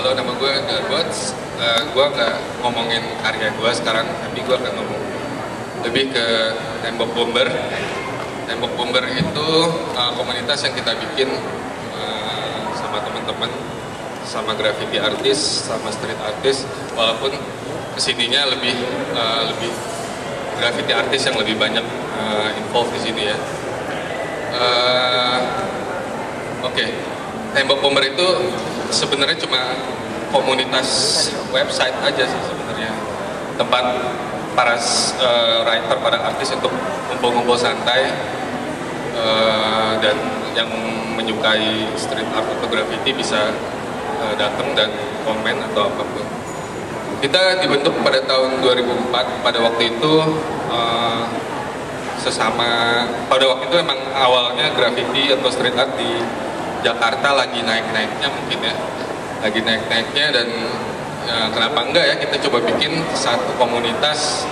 Halo, nama gue Darbots. Gue nggak ngomongin karya gue sekarang, tapi gue akan ngomong lebih ke Tembok Bomber. Tembok Bomber itu komunitas yang kita bikin sama teman-teman, sama graffiti artis, sama street artis. Walaupun kesininya lebih graffiti artis yang lebih banyak involved di sini ya. Oke. Tembok Bomber itu sebenarnya cuma komunitas website aja sih sebenarnya, tempat para writer, para artis untuk ngumpul-ngumpul santai dan yang menyukai street art atau graffiti bisa datang dan komen atau apapun. Kita dibentuk pada tahun 2004. Pada waktu itu pada waktu itu emang awalnya graffiti atau street art di Jakarta lagi naik-naiknya mungkin ya, lagi naik-naiknya, dan kenapa enggak ya kita coba bikin satu komunitas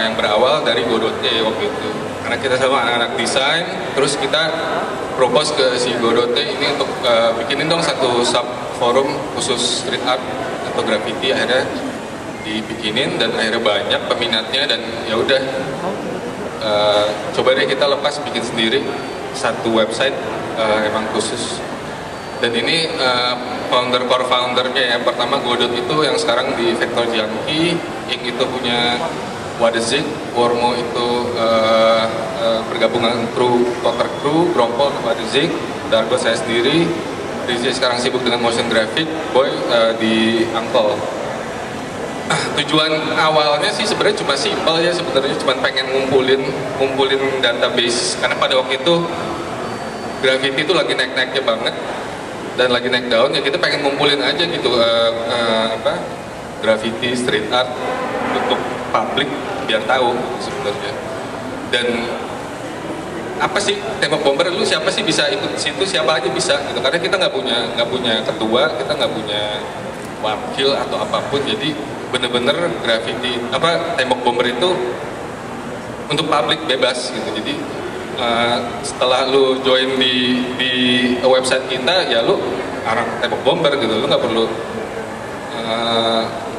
yang berawal dari Godote waktu itu, karena kita sama anak-anak desain, terus kita propose ke si Godote ini untuk bikinin dong satu sub forum khusus street art atau graffiti. Akhirnya dibikinin dan akhirnya banyak peminatnya, dan ya udah coba deh kita lepas bikin sendiri satu website emang khusus. Dan ini core foundernya ya, pertama Godot itu yang sekarang di Vector Junkie, Ink itu punya What Is It, Wormo itu bergabungan kru Totter Crew, Grompol ke What Is It, Dargo saya sendiri, Rizky sekarang sibuk dengan motion graphic, Boy di Angkol. Tujuan awalnya sih sebenarnya cuma simpel ya, sebenarnya cuma pengen ngumpulin database, karena pada waktu itu graffiti itu lagi naik-naiknya banget dan lagi naik daun, ya kita pengen ngumpulin aja gitu graffiti, street art untuk publik biar tahu sebenarnya. Dan apa sih Tembok Bomber, lu siapa sih bisa ikut situ, siapa aja bisa gitu, karena kita nggak punya ketua, kita nggak punya wakil atau apapun, jadi bener-bener graffiti Tembok Bomber itu untuk publik bebas gitu. Jadi setelah lu join di website kita, ya lu orang Tembok Bomber gitu, lu nggak perlu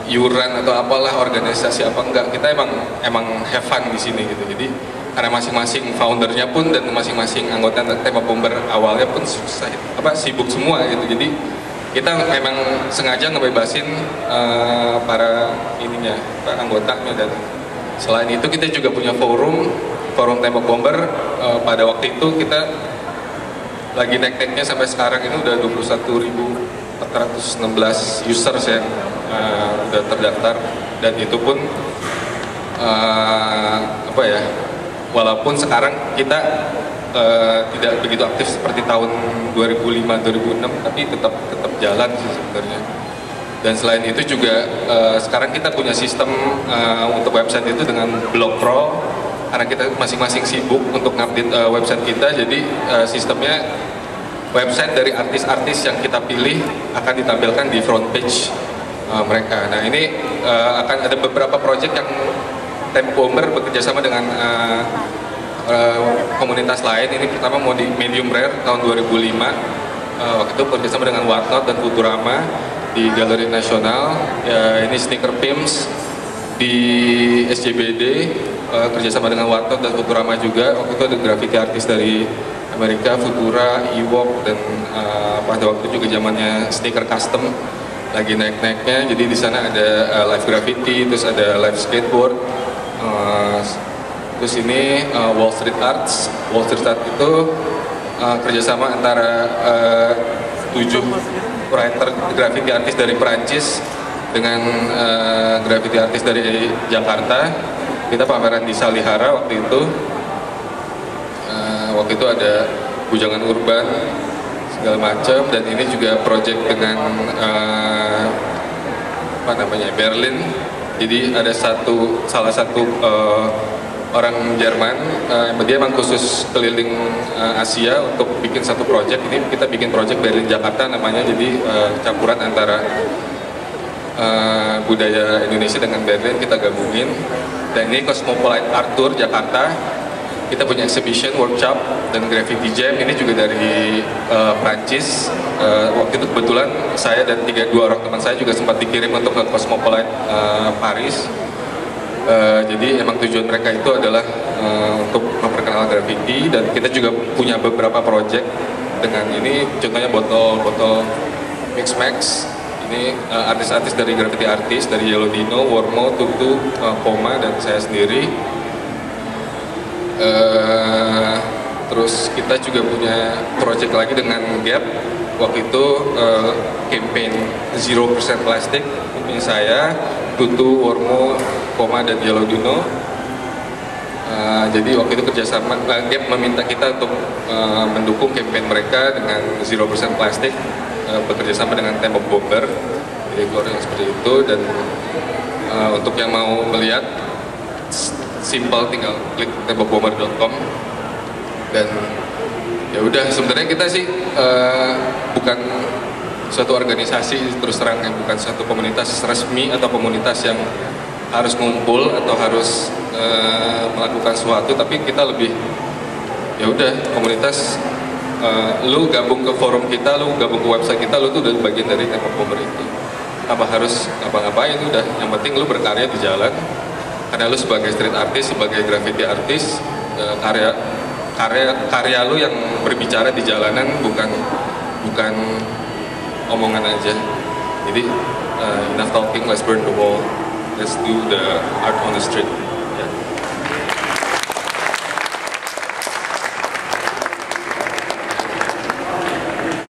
iuran atau apalah organisasi apa enggak, kita emang have fun di sini gitu. Jadi karena masing-masing foundernya pun dan masing-masing anggota Tembok Bomber awalnya pun sibuk semua gitu, jadi kita memang sengaja ngebebasin para anggotanya. Dan selain itu kita juga punya forum Tembok Bomber. Pada waktu itu kita lagi naik-naiknya sampai sekarang ini udah 21.416 users yang udah terdaftar, dan itu pun walaupun sekarang kita tidak begitu aktif seperti tahun 2005-2006, tapi tetap jalan sih sebenarnya. Dan selain itu juga sekarang kita punya sistem untuk website itu dengan blog pro, karena kita masing-masing sibuk untuk ngupdate website kita. Jadi sistemnya website dari artis-artis yang kita pilih akan ditampilkan di front page mereka. Nah ini akan ada beberapa project yang Tembok Bomber bekerja sama dengan komunitas lain. Ini pertama mau di Medium Rare tahun 2005, waktu itu bekerjasama dengan Whatnot dan Futurama di Galeri Nasional. Ini Sneaker Pimps di SCBD, kerjasama dengan Whatnot dan Futurama juga. Waktu itu ada graffiti artis dari Amerika, Futura, Ewok, dan pada waktu itu juga zamannya sneaker custom lagi naik-naiknya. Jadi di sana ada live graffiti, terus ada live skateboard, terus ini Wall Street Arts. Wall Street Art itu kerjasama antara 7 writer graffiti artis dari Perancis dengan graffiti artis dari Jakarta. Kita pameran di Salihara waktu itu. Waktu itu ada bujangan urban segala macam, dan ini juga project dengan Berlin. Jadi ada salah satu orang Jerman, dia emang khusus keliling Asia untuk bikin satu project. Ini kita bikin project Berlin Jakarta namanya, jadi campuran antara budaya Indonesia dengan Berlin kita gabungin. Dan ini Cosmopolite Art Tour Jakarta. kita punya exhibition, workshop, dan graffiti jam. Ini juga dari Prancis. Waktu itu kebetulan saya dan dua orang teman saya juga sempat dikirim untuk ke Cosmopolitan Paris. Jadi emang tujuan mereka itu adalah untuk memperkenalkan graffiti, dan kita juga punya beberapa project dengan ini. Contohnya botol Mix Max. Ini artis-artis dari graffiti artis dari Yellow Dino, Wormo, Tutu, Koma, dan saya sendiri. Terus kita juga punya project lagi dengan Gap. Waktu itu campaign 0% plastik, punya saya, Tutu, Wormo, Koma, dan Yellow Dino. Jadi waktu itu kerjasama, Gap meminta kita untuk mendukung campaign mereka dengan 0% plastik, bekerjasama dengan Tembok Bomber. Jadi keluar yang seperti itu. Dan untuk yang mau melihat, simple, tinggal klik tembokbomber.com. Dan ya udah, sebenarnya kita sih bukan suatu organisasi, terus terang, yang bukan suatu komunitas resmi atau komunitas yang harus ngumpul atau harus melakukan sesuatu, tapi kita lebih ya udah komunitas. Lu gabung ke forum kita, lu gabung ke website kita, lu tuh udah bagian dari Tembok Bomber itu. Apa harus ngapa-ngapain, udah, yang penting lu berkarya di jalan. Karena lu sebagai street artist, sebagai graffiti artist, karya lu yang berbicara di jalanan, bukan omongan aja. Jadi enough talking, let's burn the wall, let's do the art on the street.